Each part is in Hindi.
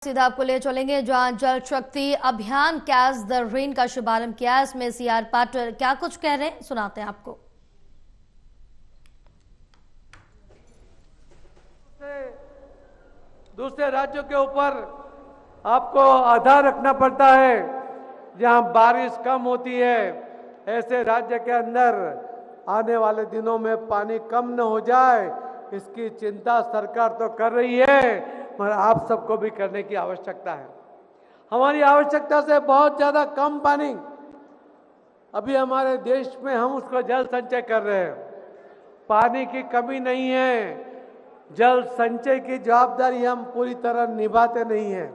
सीधा आपको ले चलेंगे जहां जल शक्ति अभियान कैच द रेन का शुभारंभ किया है। इसमें सीआर पाटिल क्या कुछ कह रहे हैं, सुनाते हैं आपको। दूसरे राज्यों के ऊपर आपको आधार रखना पड़ता है। जहां बारिश कम होती है, ऐसे राज्य के अंदर आने वाले दिनों में पानी कम न हो जाए, इसकी चिंता सरकार तो कर रही है, मगर आप सबको भी करने की आवश्यकता है। हमारी आवश्यकता से बहुत ज्यादा कम पानी अभी हमारे देश में, हम उसको जल संचय कर रहे हैं। पानी की कमी नहीं है, जल संचय की जवाबदारी हम पूरी तरह निभाते नहीं हैं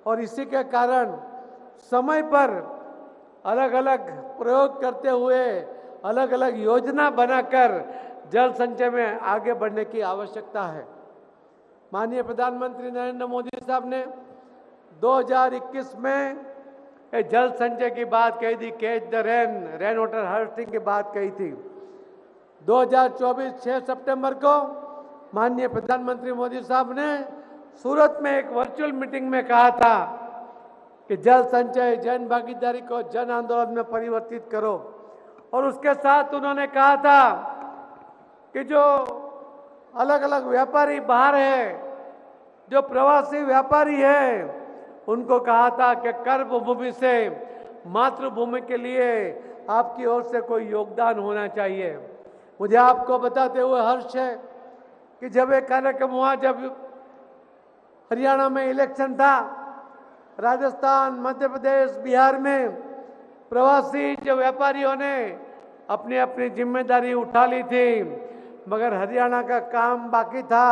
और इसी के कारण समय पर अलग अलग प्रयोग करते हुए अलग अलग योजना बनाकर जल संचय में आगे बढ़ने की आवश्यकता है। माननीय प्रधानमंत्री नरेंद्र मोदी साहब ने 2021 में जल संचय की बात कही थी, catch the rain water harvesting की बात कही थी। 2024 6 सितंबर को माननीय प्रधानमंत्री मोदी साहब ने सूरत में एक वर्चुअल मीटिंग में कहा था कि जल संचय जन भागीदारी को जन आंदोलन में परिवर्तित करो, और उसके साथ उन्होंने कहा था कि जो अलग अलग व्यापारी बाहर है, जो प्रवासी व्यापारी है, उनको कहा था कि कर्म भूमि से मातृभूमि के लिए आपकी ओर से कोई योगदान होना चाहिए। मुझे आपको बताते हुए हर्ष है कि जब एक कार्यक्रम हुआ, जब हरियाणा में इलेक्शन था, राजस्थान, मध्य प्रदेश, बिहार में प्रवासी जो व्यापारियों ने अपनी अपनी जिम्मेदारी उठा ली थी, मगर हरियाणा का काम बाकी था।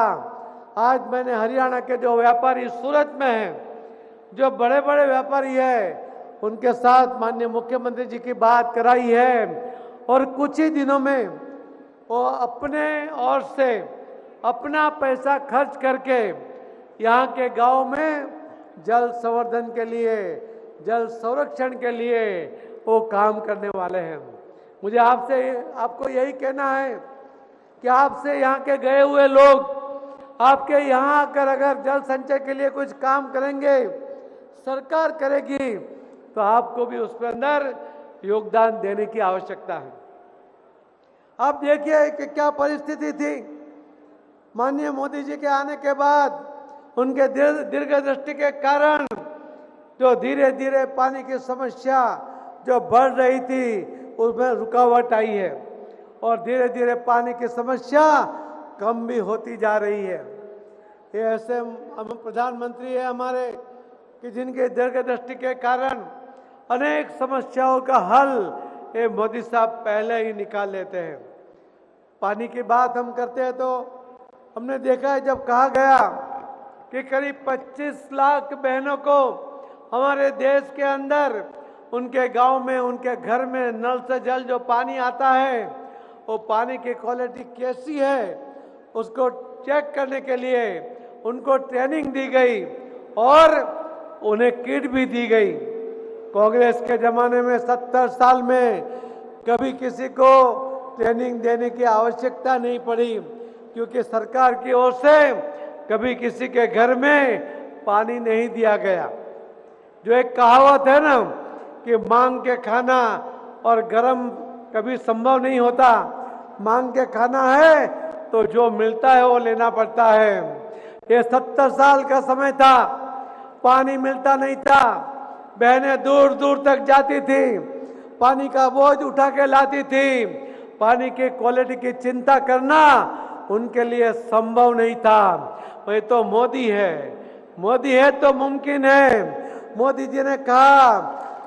आज मैंने हरियाणा के जो व्यापारी सूरत में हैं, जो बड़े बड़े व्यापारी हैं, उनके साथ माननीय मुख्यमंत्री जी की बात कराई है और कुछ ही दिनों में वो अपने ओर से अपना पैसा खर्च करके यहाँ के गांव में जल संवर्धन के लिए, जल संरक्षण के लिए वो काम करने वाले हैं। मुझे आपको यही कहना है कि आपसे यहाँ के गए हुए लोग आपके यहाँ आकर अगर जल संचय के लिए कुछ काम करेंगे, सरकार करेगी, तो आपको भी उसके अंदर योगदान देने की आवश्यकता है। आप देखिए कि क्या परिस्थिति थी। माननीय मोदी जी के आने के बाद उनके दीर्घ दृष्टि के कारण जो धीरे धीरे पानी की समस्या जो बढ़ रही थी, उसमें रुकावट आई है और धीरे धीरे पानी की समस्या कम भी होती जा रही है। ये ऐसे हम प्रधानमंत्री है हमारे कि जिनके दीर्घ दृष्टि के कारण अनेक समस्याओं का हल ये मोदी साहब पहले ही निकाल लेते हैं। पानी की बात हम करते हैं तो हमने देखा है, जब कहा गया कि करीब 25 लाख बहनों को हमारे देश के अंदर उनके गांव में, उनके घर में नल से जल जो पानी आता है, वो पानी की क्वालिटी कैसी है, उसको चेक करने के लिए उनको ट्रेनिंग दी गई और उन्हें किट भी दी गई। कांग्रेस के जमाने में 70 साल में कभी किसी को ट्रेनिंग देने की आवश्यकता नहीं पड़ी, क्योंकि सरकार की ओर से कभी किसी के घर में पानी नहीं दिया गया। जो एक कहावत है ना कि मांग के खाना और गरम कभी संभव नहीं होता, मांग के खाना है तो जो मिलता है वो लेना पड़ता है। ये 70 साल का समय था, पानी मिलता नहीं था, बहनें दूर दूर तक जाती थी, पानी का बोझ उठा के लाती थी, पानी की क्वालिटी की चिंता करना उनके लिए संभव नहीं था। वही तो मोदी है तो मुमकिन है। मोदी जी ने कहा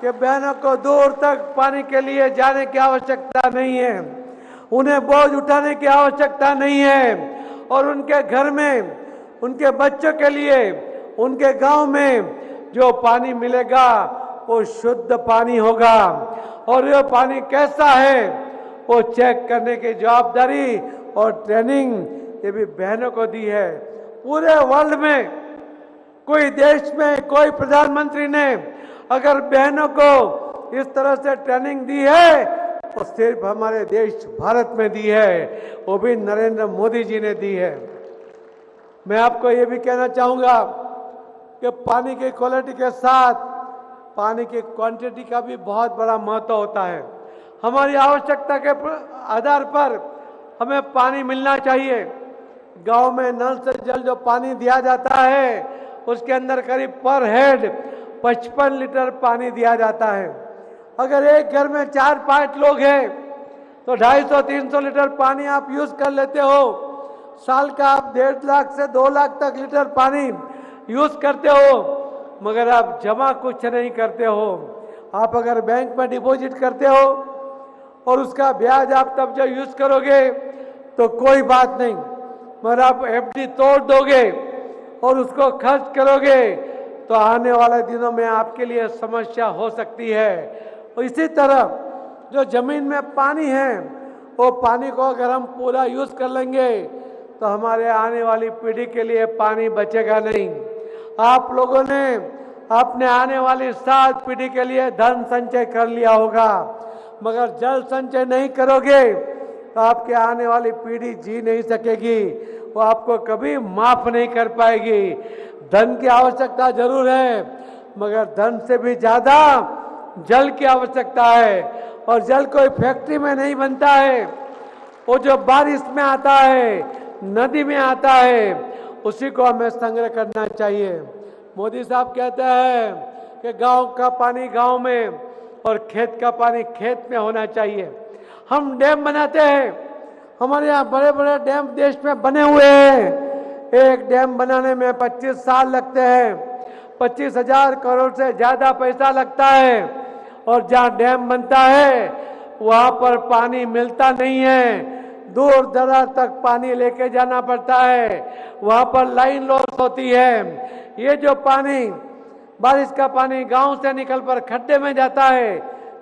कि बहनों को दूर तक पानी के लिए जाने की आवश्यकता नहीं है, उन्हें बोझ उठाने की आवश्यकता नहीं है, और उनके घर में, उनके बच्चों के लिए, उनके गांव में जो पानी मिलेगा वो शुद्ध पानी होगा। और ये पानी कैसा है वो चेक करने की जवाबदारी और ट्रेनिंग ये भी बहनों को दी है। पूरे वर्ल्ड में कोई देश में कोई प्रधानमंत्री ने अगर बहनों को इस तरह से ट्रेनिंग दी है तो सिर्फ हमारे देश भारत में दी है, वो भी नरेंद्र मोदी जी ने दी है। मैं आपको ये भी कहना चाहूंगा कि पानी की क्वालिटी के साथ पानी की क्वांटिटी का भी बहुत बड़ा महत्व होता है। हमारी आवश्यकता के आधार पर हमें पानी मिलना चाहिए। गांव में नल से जल जो पानी दिया जाता है उसके अंदर करीब पर हेड 55 लीटर पानी दिया जाता है। अगर एक घर में 4-5 लोग हैं तो 250-300 लीटर पानी आप यूज कर लेते हो। साल का आप 1.5 लाख से 2 लाख तक लीटर पानी यूज करते हो, मगर आप जमा कुछ नहीं करते हो। आप अगर बैंक में डिपॉजिट करते हो और उसका ब्याज आप तब जब यूज करोगे तो कोई बात नहीं, मगर आप एफडी तोड़ दोगे और उसको खर्च करोगे तो आने वाले दिनों में आपके लिए समस्या हो सकती है। और इसी तरह जो जमीन में पानी है वो पानी को अगर हम पूरा यूज कर लेंगे तो हमारे आने वाली पीढ़ी के लिए पानी बचेगा नहीं। आप लोगों ने अपने आने वाली 7 पीढ़ी के लिए धन संचय कर लिया होगा, मगर जल संचय नहीं करोगे तो आपके आने वाली पीढ़ी जी नहीं सकेगी, वो आपको कभी माफ नहीं कर पाएगी। धन की आवश्यकता जरूर है, मगर धन से भी ज्यादा जल की आवश्यकता है। और जल कोई फैक्ट्री में नहीं बनता है, वो जो बारिश में आता है, नदी में आता है, उसी को हमें संग्रह करना चाहिए। मोदी साहब कहते हैं कि गांव का पानी गांव में और खेत का पानी खेत में होना चाहिए। हम डैम बनाते हैं, हमारे यहाँ बड़े बड़े डैम देश में बने हुए हैं। एक डैम बनाने में 25 साल लगते हैं, 25,000 करोड़ से ज्यादा पैसा लगता है। और जहाँ डैम बनता है वहां पर पानी मिलता नहीं है, दूर दराज तक पानी लेके जाना पड़ता है, वहां पर लाइन लॉस होती है। ये जो पानी बारिश का पानी गांव से निकल कर खड्डे में जाता है,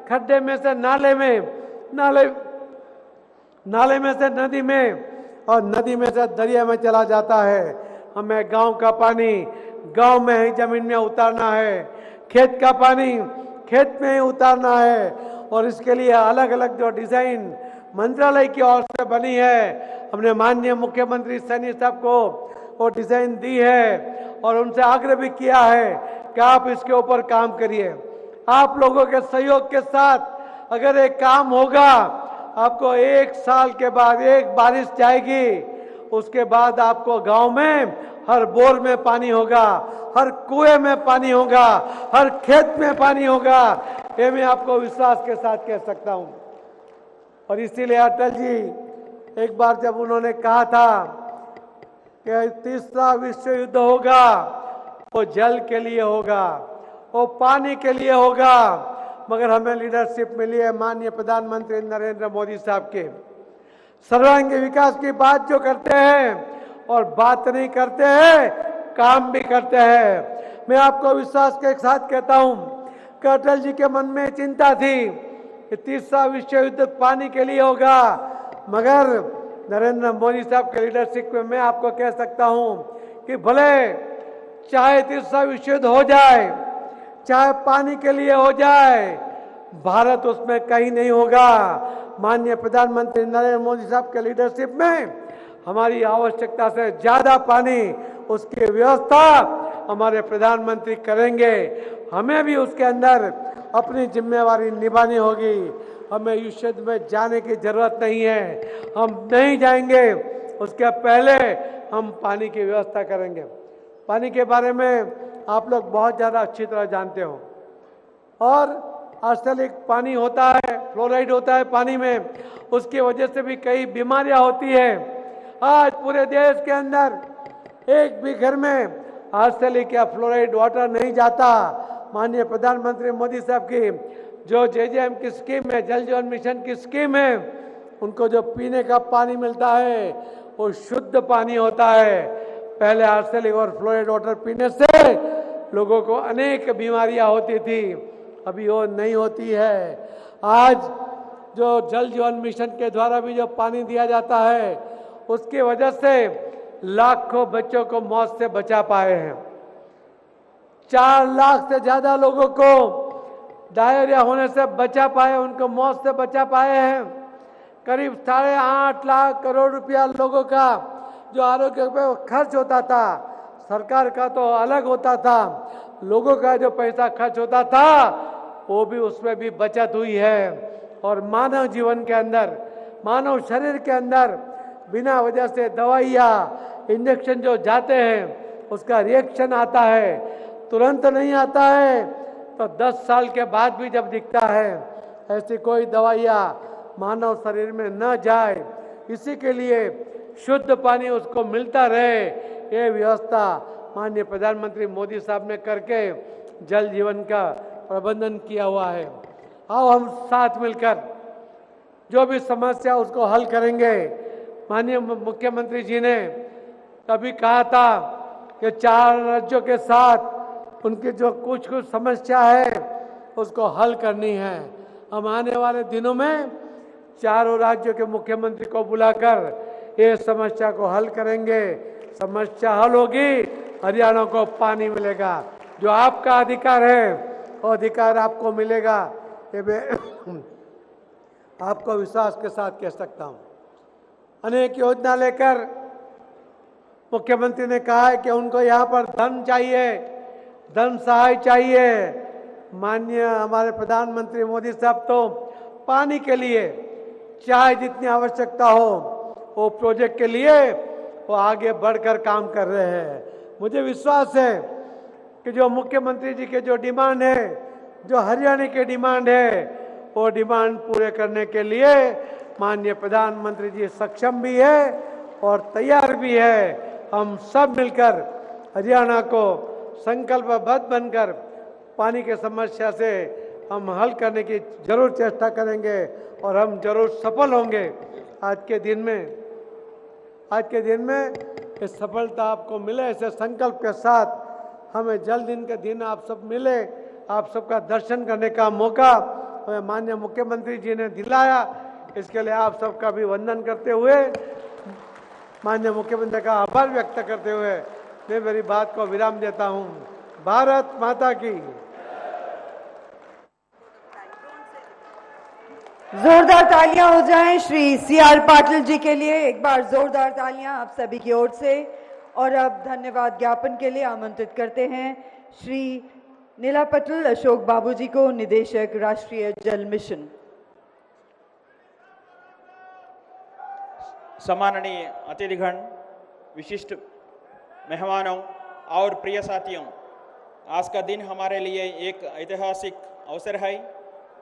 खड्डे में से नाले में से नदी में और नदी में से दरिया में चला जाता है। हमें गांव का पानी गांव में ही जमीन में उतारना है, खेत का पानी खेत में ही उतारना है। और इसके लिए अलग अलग जो डिजाइन मंत्रालय की ओर से बनी है, हमने माननीय मुख्यमंत्री सैनी साहब को वो डिजाइन दी है और उनसे आग्रह भी किया है कि आप इसके ऊपर काम करिए। आप लोगों के सहयोग के साथ अगर एक काम होगा, आपको 1 साल के बाद एक बारिश जाएगी, उसके बाद आपको गांव में हर बोर में पानी होगा, हर कुएं में पानी होगा, हर खेत में पानी होगा। ये मैं आपको विश्वास के साथ कह सकता हूं। और इसीलिए अटल जी एक बार जब उन्होंने कहा था कि तीसरा विश्व युद्ध होगा, वो जल के लिए होगा, वो पानी के लिए होगा, मगर हमें लीडरशिप मिली है माननीय प्रधानमंत्री नरेंद्र मोदी साहब के। सर्वांगीण विकास की बात जो करते हैं और बात नहीं करते हैं, काम भी करते हैं। मैं आपको विश्वास के साथ कहता हूं कि अटल जी के मन में चिंता थी कि तीसरा विश्व युद्ध पानी के लिए होगा, मगर नरेंद्र मोदी साहब के लीडरशिप में मैं आपको कह सकता हूं कि भले चाहे तीसरा विश्व युद्ध हो जाए, चाहे पानी के लिए हो जाए, भारत उसमें कहीं नहीं होगा। माननीय प्रधानमंत्री नरेंद्र मोदी साहब के लीडरशिप में हमारी आवश्यकता से ज्यादा पानी उसकी व्यवस्था हमारे प्रधानमंत्री करेंगे। हमें भी उसके अंदर अपनी जिम्मेवारी निभानी होगी। हमें युद्ध युद्ध में जाने की जरूरत नहीं है, हम नहीं जाएंगे, उसके पहले हम पानी की व्यवस्था करेंगे। पानी के बारे में आप लोग बहुत ज़्यादा अच्छी तरह जानते हो। और आर्सेनिक पानी होता है, फ्लोराइड होता है पानी में, उसकी वजह से भी कई बीमारियां होती है। आज पूरे देश के अंदर एक भी घर में आर्सेनिक या फ्लोराइड वाटर नहीं जाता। माननीय प्रधानमंत्री मोदी साहब की जो जेजेएम की स्कीम है, जल जीवन मिशन की स्कीम है, उनको जो पीने का पानी मिलता है वो शुद्ध पानी होता है। पहले आर्सेनिक और फ्लोराइड वाटर पीने से लोगों को अनेक बीमारियां होती थी, अभी वो नहीं होती है। आज जो जल जीवन मिशन के द्वारा भी जो पानी दिया जाता है, उसकी वजह से लाखों बच्चों को मौत से बचा पाए हैं। 4 लाख से ज्यादा लोगों को डायरिया होने से बचा पाए, उनको मौत से बचा पाए हैं। करीब 8.5 लाख करोड़ रुपया लोगों का जो आरोग्य पे खर्च होता था, सरकार का तो अलग होता था, लोगों का जो पैसा खर्च होता था वो भी उसमें भी बचत हुई है। और मानव जीवन के अंदर, मानव शरीर के अंदर बिना वजह से दवाइयाँ इंजेक्शन जो जाते हैं उसका रिएक्शन आता है, तुरंत नहीं आता है तो 10 साल के बाद भी जब दिखता है। ऐसी कोई दवाइयाँ मानव शरीर में न जाए, इसी के लिए शुद्ध पानी उसको मिलता रहे, ये व्यवस्था माननीय प्रधानमंत्री मोदी साहब ने करके जल जीवन का प्रबंधन किया हुआ है। आओ हम साथ मिलकर जो भी समस्या उसको हल करेंगे। माननीय मुख्यमंत्री जी ने कभी कहा था कि 4 राज्यों के साथ उनकी जो कुछ समस्या है उसको हल करनी है। हम आने वाले दिनों में चारों राज्यों के मुख्यमंत्री को बुलाकर ये समस्या को हल करेंगे। समस्या हल होगी, हरियाणा को पानी मिलेगा, जो आपका अधिकार है वो अधिकार आपको मिलेगा। ये मैं आपको विश्वास के साथ कह सकता हूँ। अनेक योजना लेकर मुख्यमंत्री ने कहा है कि उनको यहाँ पर धन चाहिए, धन सहाय चाहिए। माननीय हमारे प्रधानमंत्री मोदी साहब तो पानी के लिए चाहे जितनी आवश्यकता हो वो प्रोजेक्ट के लिए वो आगे बढ़कर काम कर रहे हैं। मुझे विश्वास है कि जो मुख्यमंत्री जी के जो डिमांड है, जो हरियाणा के डिमांड है, वो डिमांड पूरे करने के लिए माननीय प्रधानमंत्री जी सक्षम भी है और तैयार भी है। हम सब मिलकर हरियाणा को संकल्पबद्ध बनकर पानी की समस्या से हम हल करने की जरूर चेष्टा करेंगे और हम जरूर सफल होंगे। आज के दिन में इस सफलता आपको मिले, ऐसे संकल्प के साथ हमें जल दिन के दिन आप सब मिले, आप सबका दर्शन करने का मौका हमें माननीय मुख्यमंत्री जी ने दिलाया। इसके लिए आप सबका भी वंदन करते हुए, माननीय मुख्यमंत्री का आभार व्यक्त करते हुए मैं मेरी बात को विराम देता हूं। भारत माता की। जोरदार तालियां हो जाएं श्री CR पाटिल जी के लिए। एक बार जोरदार तालियां आप सभी की ओर से। और अब धन्यवाद ज्ञापन के लिए आमंत्रित करते हैं श्री नीलापटल अशोक बाबू जी को, निदेशक राष्ट्रीय जल मिशन। सम्माननीय अतिथिगण, विशिष्ट मेहमानों और प्रिय साथियों, आज का दिन हमारे लिए एक ऐतिहासिक अवसर है,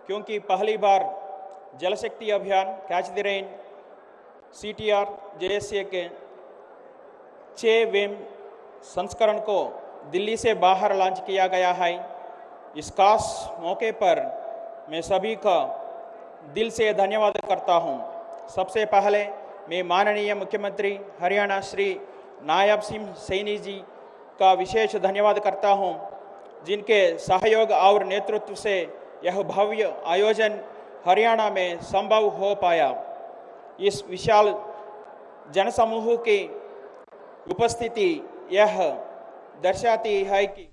क्योंकि पहली बार जल शक्ति अभियान catch the rain CTR JSA के 6वें संस्करण को दिल्ली से बाहर लॉन्च किया गया है। इस खास मौके पर मैं सभी का दिल से धन्यवाद करता हूं। सबसे पहले मैं माननीय मुख्यमंत्री हरियाणा श्री नायब सिंह सैनी जी का विशेष धन्यवाद करता हूं, जिनके सहयोग और नेतृत्व से यह भव्य आयोजन हरियाणा में संभव हो पाया। इस विशाल जनसमूह की उपस्थिति यह दर्शाती है कि